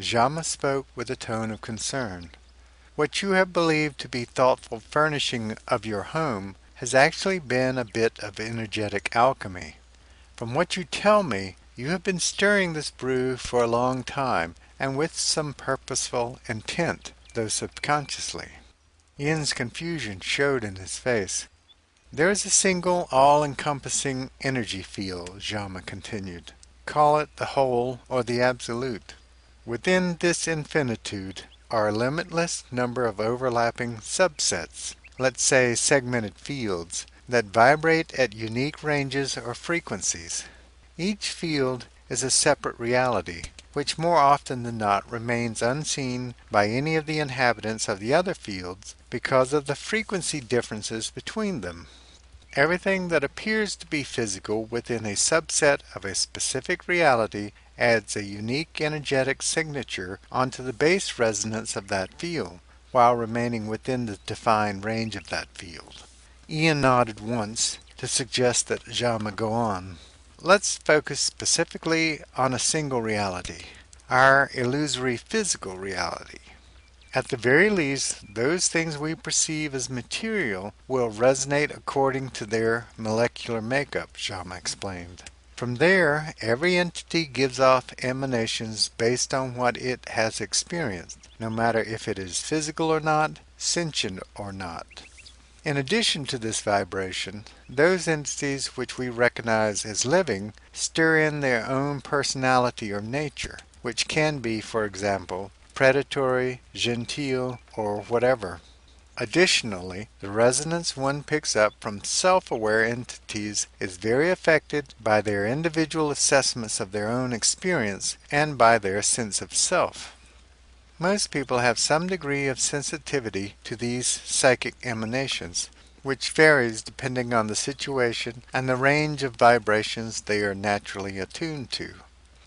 Djalma spoke with a tone of concern. What you have believed to be thoughtful furnishing of your home has actually been a bit of energetic alchemy. From what you tell me, you have been stirring this brew for a long time, and with some purposeful intent, though subconsciously. Ian's confusion showed in his face. There is a single, all-encompassing energy field, Djalma continued. Call it the whole or the absolute. Within this infinitude are a limitless number of overlapping subsets, let's say segmented fields, that vibrate at unique ranges or frequencies. Each field is a separate reality, which more often than not remains unseen by any of the inhabitants of the other fields because of the frequency differences between them. Everything that appears to be physical within a subset of a specific reality adds a unique energetic signature onto the base resonance of that field, while remaining within the defined range of that field. Ian nodded once to suggest that Djalma go on. Let's focus specifically on a single reality, our illusory physical reality. At the very least, those things we perceive as material will resonate according to their molecular makeup, Djalma explained. From there, every entity gives off emanations based on what it has experienced, no matter if it is physical or not, sentient or not. In addition to this vibration, those entities which we recognize as living stir in their own personality or nature, which can be, for example, predatory, genteel, or whatever. Additionally, the resonance one picks up from self-aware entities is very affected by their individual assessments of their own experience and by their sense of self. Most people have some degree of sensitivity to these psychic emanations, which varies depending on the situation and the range of vibrations they are naturally attuned to.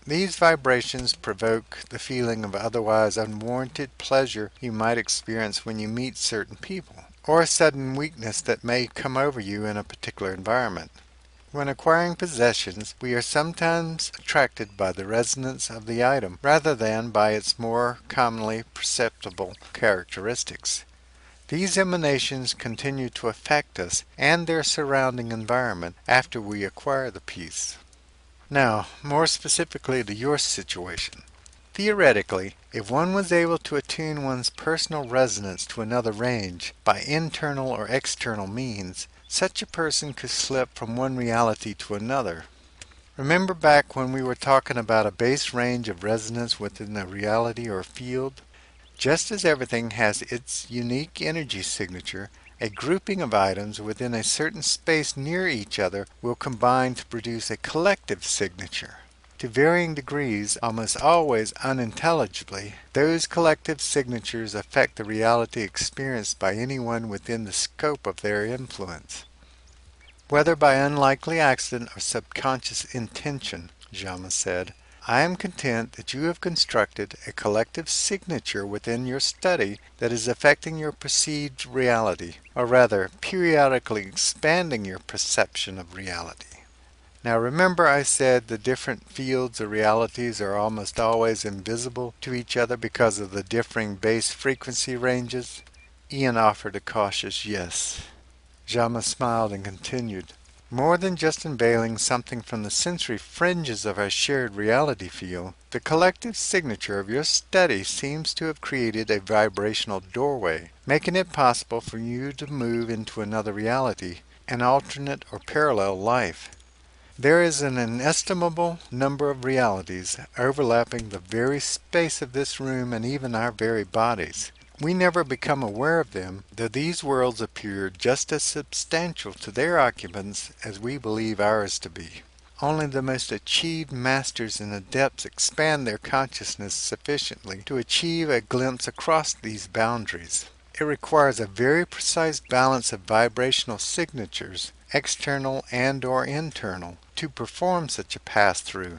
These vibrations provoke the feeling of otherwise unwarranted pleasure you might experience when you meet certain people, or a sudden weakness that may come over you in a particular environment. When acquiring possessions, we are sometimes attracted by the resonance of the item rather than by its more commonly perceptible characteristics. These emanations continue to affect us and their surrounding environment after we acquire the piece. Now, more specifically to your situation. Theoretically, if one was able to attune one's personal resonance to another range by internal or external means, such a person could slip from one reality to another. Remember back when we were talking about a base range of resonance within a reality or field? Just as everything has its unique energy signature, a grouping of items within a certain space near each other will combine to produce a collective signature. To varying degrees, almost always unintelligibly, those collective signatures affect the reality experienced by anyone within the scope of their influence. Whether by unlikely accident or subconscious intention, Djalma said, I am content that you have constructed a collective signature within your study that is affecting your perceived reality, or rather, periodically expanding your perception of reality. Now remember I said the different fields or realities are almost always invisible to each other because of the differing base frequency ranges? Ian offered a cautious yes. Djalma smiled and continued. More than just unveiling something from the sensory fringes of our shared reality field, the collective signature of your study seems to have created a vibrational doorway, making it possible for you to move into another reality, an alternate or parallel life. There is an inestimable number of realities overlapping the very space of this room and even our very bodies. We never become aware of them, though these worlds appear just as substantial to their occupants as we believe ours to be. Only the most achieved masters and adepts expand their consciousness sufficiently to achieve a glimpse across these boundaries. It requires a very precise balance of vibrational signatures, external and or internal, to perform such a pass-through.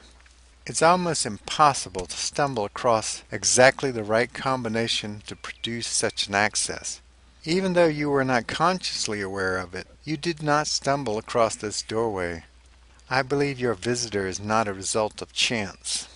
It's almost impossible to stumble across exactly the right combination to produce such an access. Even though you were not consciously aware of it, you did not stumble across this doorway. I believe your visitor is not a result of chance.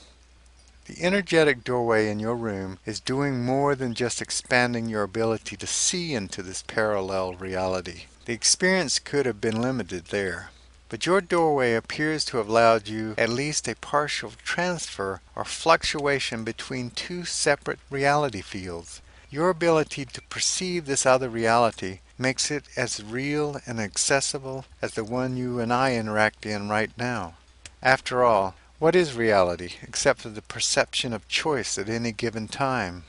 The energetic doorway in your room is doing more than just expanding your ability to see into this parallel reality. The experience could have been limited there. But your doorway appears to have allowed you at least a partial transfer or fluctuation between two separate reality fields. Your ability to perceive this other reality makes it as real and accessible as the one you and I interact in right now. After all, what is reality except for the perception of choice at any given time?